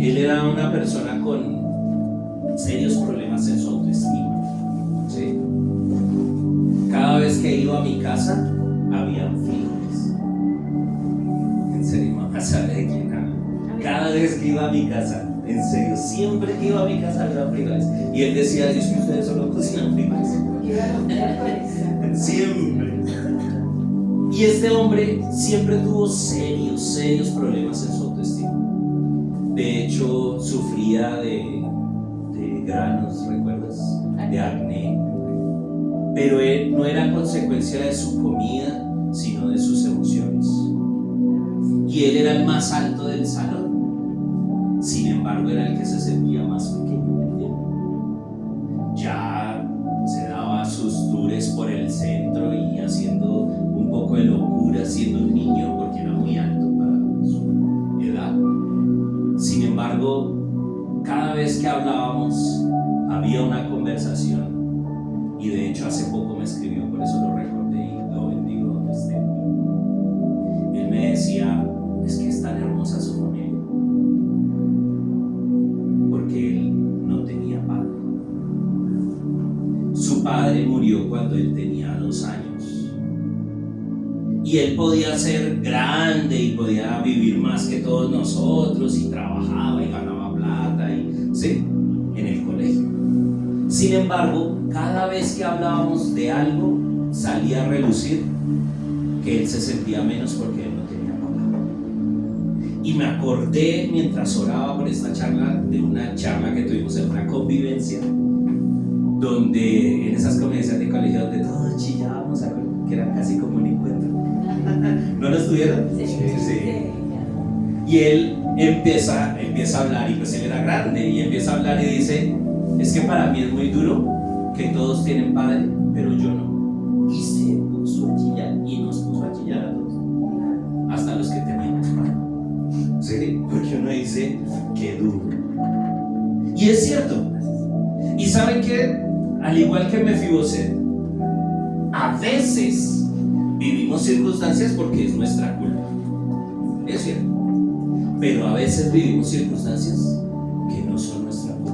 Él era una persona con serios problemas en su autoestima, ¿sí? Cada vez que iba a mi casa, habían frijoles. En serio, mamá sabe de quién hablo. Cada vez que iba a mi casa, en serio, siempre que iba a mi casa había frijoles. Y él decía, Dios, que ustedes solo cocinan frijoles. Siempre. Y este hombre siempre tuvo serios problemas en su autoestima. De hecho, sufría de granos, ¿recuerdas? De acné. Pero él no era consecuencia de su comida, sino de sus emociones. Y él era el más alto del salón. Sin embargo, era el que se sentía más pequeño. Ya se daba sus tours por el centro y haciendo un poco de locura, siendo un niño, porque era muy alto para su edad. Sin embargo, cada vez que hablábamos, había una conversación. Y de hecho hace poco me escribió, por eso lo recordé y lo bendigo donde esté. Él me decía, es que es tan hermosa su familia, porque él no tenía padre. Su padre murió cuando él tenía 2 años. Y él podía ser grande y podía vivir más que todos nosotros y trabajaba y ganaba plata y, ¿sí? En el colegio. Sin embargo, cada vez que hablábamos de algo, salía a relucir que él se sentía menos porque él no tenía papá. Y me acordé mientras oraba por esta charla de una charla que tuvimos en una convivencia, donde en esas convivencias de colegio donde todos chillábamos, que era casi como un encuentro. ¿No lo estuvieron? Sí. Y él empieza a hablar, y pues él era grande, y empieza a hablar y dice, es que para mí es muy duro que todos tienen padre, pero yo no. Y se puso a chillar, y nos puso a chillar a todos, hasta los que teníamos padre. ¿Sí? Porque uno dice, qué duro. Y es cierto. Y saben que, al igual que Mefiboset, a veces vivimos circunstancias porque es nuestra culpa. Es cierto. Pero a veces vivimos circunstancias que no son nuestra culpa.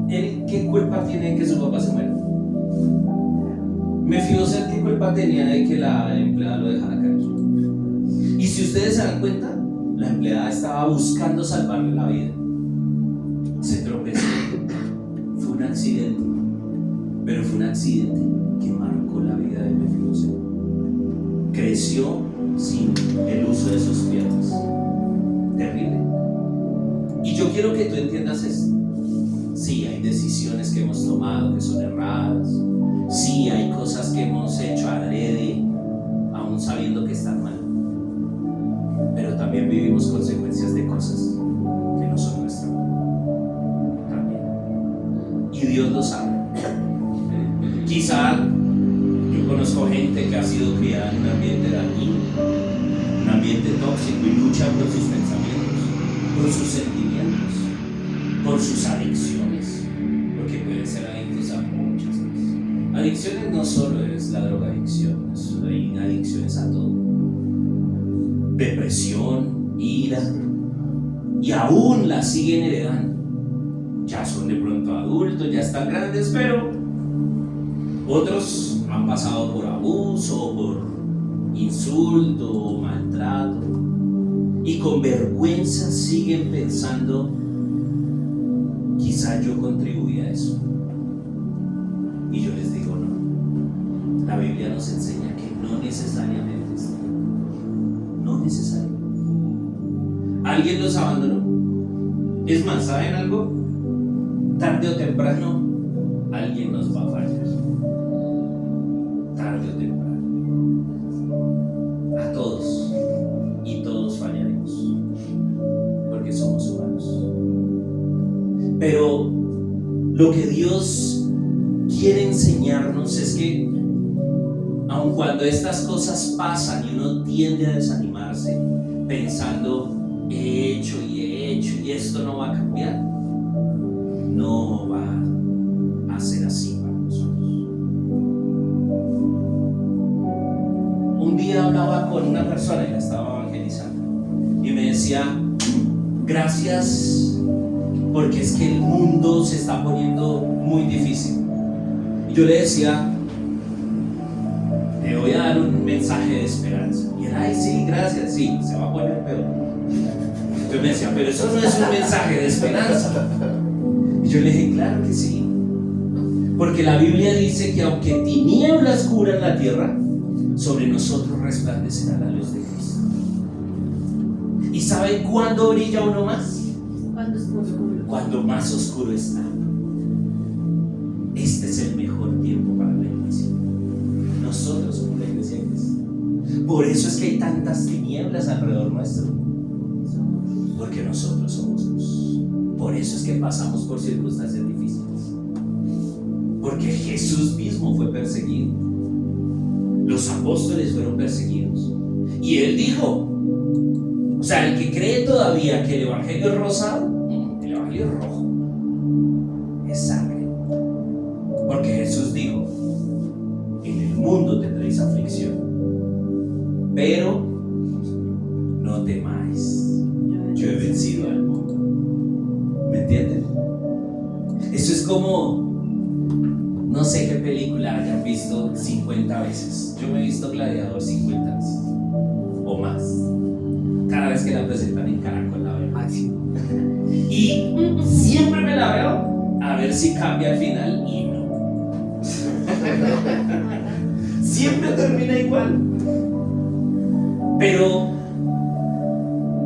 ¿Qué culpa tiene de que su papá se muera? Mefiboset, ¿qué culpa tenía de que la empleada lo dejara caer? Y si ustedes se dan cuenta, la empleada estaba buscando salvarle la vida. Se tropezó. Fue un accidente. Pero fue un accidente que marcó la vida de Mefiboset. Creció sin el uso de sus piernas. Terrible. Y yo quiero que tú entiendas esto. Sí, hay decisiones que hemos tomado que son erradas. Sí, hay cosas que hemos hecho adrede, aún sabiendo que están mal. Pero también vivimos consecuencias de cosas que no son nuestras. También. Y Dios lo sabe. Quizá yo conozco gente que ha sido criada en un ambiente dañino, un ambiente tóxico, y lucha por sus pensamientos, por sus sentimientos, por sus adicciones, porque pueden ser adictos a muchas cosas. Adicciones no solo es la drogadicción, hay adicciones a todo. Depresión, ira, y aún la siguen heredando. Ya son de pronto adultos, ya están grandes, pero otros han pasado por abuso, por insulto, maltrato, y con vergüenza siguen pensando, quizá yo contribuí a eso. Y yo les digo, no. La Biblia nos enseña que no necesariamente está. No necesariamente. ¿Alguien los abandonó? Es más, ¿saben algo? Tarde o temprano alguien nos va a fallar. Tarde o temprano. A todos. Y todos fallaremos. Porque somos humanos. Pero lo que Dios quiere enseñarnos es que aun cuando estas cosas pasan y uno tiende a desanimarse pensando he hecho y esto no va a cambiar, no va a ser así para nosotros. Un día hablaba con una persona y la estaba evangelizando y me decía, gracias porque es que el mundo se está poniendo muy difícil. Y yo le decía, te voy a dar un mensaje de esperanza. Y él, ay, sí, gracias, sí, se va a poner peor. Entonces me decía, pero eso no es un mensaje de esperanza. Y yo le dije, claro que sí. Porque la Biblia dice que aunque tinieblas cubran la tierra, sobre nosotros resplandecerá la luz de Cristo. ¿Y saben cuándo brilla uno más? Cuando está oscuro. Cuando más oscuro está. Este es el mejor tiempo para la iglesia. Nosotros somos la iglesia de Cristo. Por eso es que hay tantas tinieblas alrededor nuestro. Porque nosotros somos luz. Por eso es que pasamos por circunstancias difíciles. Porque Jesús mismo fue perseguido. Los apóstoles fueron perseguidos. Y Él dijo, o sea, el que cree todavía que el evangelio es rosado, el evangelio es rojo, es sangre. Porque Jesús dijo, en el mundo tendréis aflicción, pero no temáis, yo he vencido al mundo. ¿Me entienden? Eso es como, no sé qué película hayan visto 50 veces. Yo me he visto Gladiador 50 veces o más. Cada vez que la presentan en Caracol la veo. Y siempre me la veo a ver si cambia al final y no. Siempre termina igual. Pero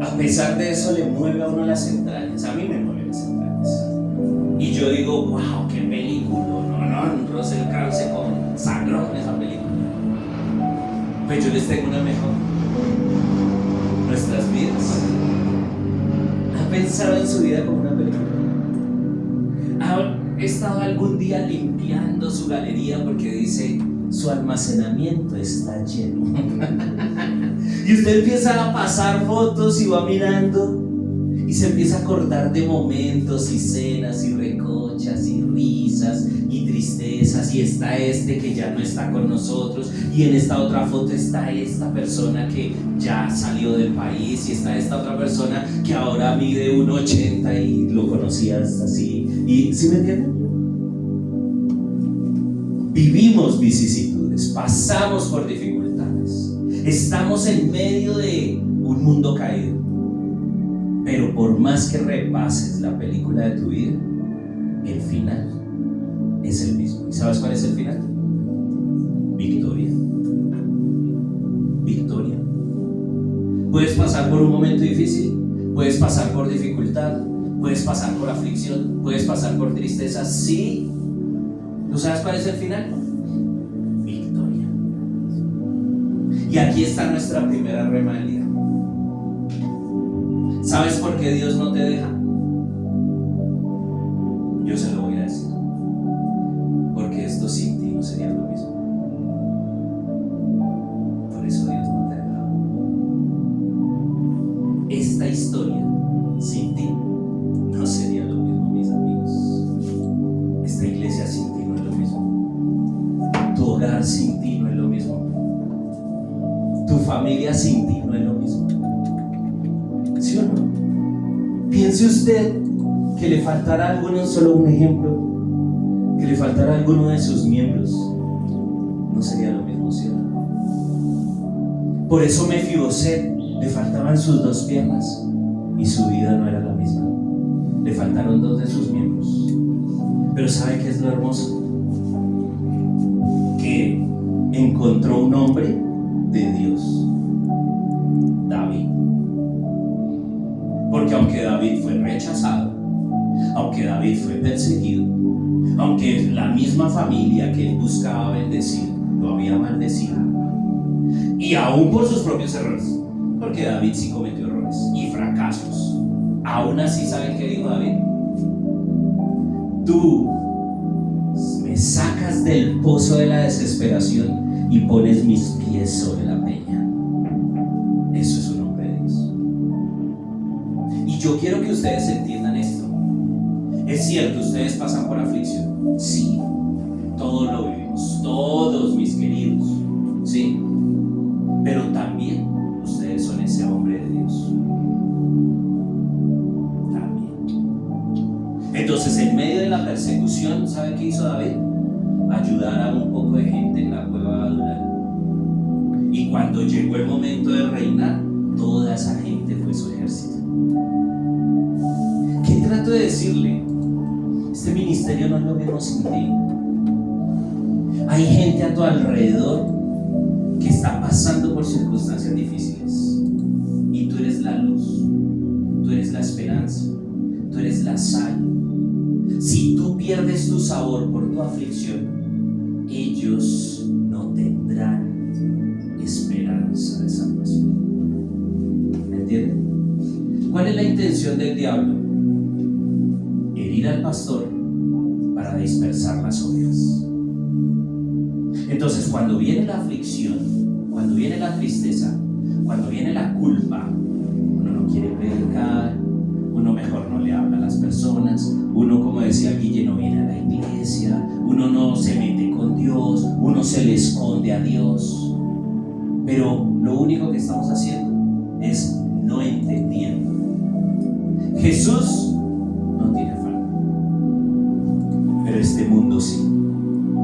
a pesar de eso le mueve a uno las entrañas. A mí me mueve las entrañas. Y yo digo, wow, qué película. No, Russell Crowe se consagró en esa película. Pues yo les tengo una mejor. Nuestras vidas. ¿Ha pensado en su vida como una película? ¿Ha estado algún día limpiando su galería porque dice su almacenamiento está lleno? Y usted empieza a pasar fotos y va mirando y se empieza a acordar de momentos y cenas y recochas y risas y tristezas, y está este que ya no está con nosotros, y en esta otra foto está esta persona que ya salió del país, y está esta otra persona que ahora mide 1,80 y lo conocías así. ¿Y sí me entienden? Vivimos vicisitudes, pasamos por dificultades, estamos en medio de un mundo caído. Pero por más que repases la película de tu vida, el final es el mismo. ¿Y sabes cuál es el final? Victoria. Victoria. Puedes pasar por un momento difícil, puedes pasar por dificultad, puedes pasar por aflicción, puedes pasar por tristeza. Sí. ¿Tú sabes cuál es el final? Victoria. Y aquí está nuestra primera rema del día. ¿Sabes por qué Dios no te deja? Yo se lo voy a decir. Porque esto sin ti no sería lo mismo. Por eso Dios no te ha dejado. Esta historia sin ti no sería lo mismo, mis amigos. Esta iglesia sin ti no es lo mismo. Tu hogar sin ti no es lo mismo. Tu familia sin ti no es lo mismo. ¿Sí o no? Piense usted que le faltará alguno, solo un ejemplo, que le faltará alguno de sus miembros, no sería lo mismo, ¿sí o no? Por eso Mefiboset le faltaban sus 2 piernas y su vida no era la misma. Le faltaron 2 de sus miembros. Pero ¿sabe qué es lo hermoso? Que encontró un hombre de Dios, David. Porque aunque David fue rechazado, aunque David fue perseguido, aunque la misma familia que él buscaba bendecir lo había maldecido, y aún por sus propios errores, porque David sí cometió errores y fracasos, aún así, ¿saben qué dijo David? Tú me sacas del pozo de la desesperación y pones mis pies sobre la peña. Eso es un hombre de Dios. Y yo quiero que ustedes entiendan esto. Es cierto, ustedes pasan por aflicción. Sí, todos lo vivimos, todos, mis queridos. Sí, pero también ustedes son ese hombre de Dios. Entonces, en medio de la persecución, ¿sabe qué hizo David? Ayudar a un poco de gente en la cueva de Adullam. Y cuando llegó el momento de reinar, toda esa gente fue su ejército. ¿Qué trato de decirle? Este ministerio no es lo mismo sin ti. Hay gente a tu alrededor que está pasando por circunstancias difíciles. Y tú eres la luz, tú eres la esperanza, tú eres la sal. Si tú pierdes tu sabor por tu aflicción, ellos no tendrán esperanza de salvación. ¿Me entienden? ¿Cuál es la intención del diablo? Herir al pastor para dispersar las ovejas. Entonces, cuando viene la aflicción, cuando viene la tristeza, cuando viene la culpa, uno no quiere predicar, uno mejor no le habla a las personas, uno, como decía Guille, no viene a la iglesia, uno no se mete con Dios, uno se le esconde a Dios. Pero lo único que estamos haciendo es no entendiendo. Jesús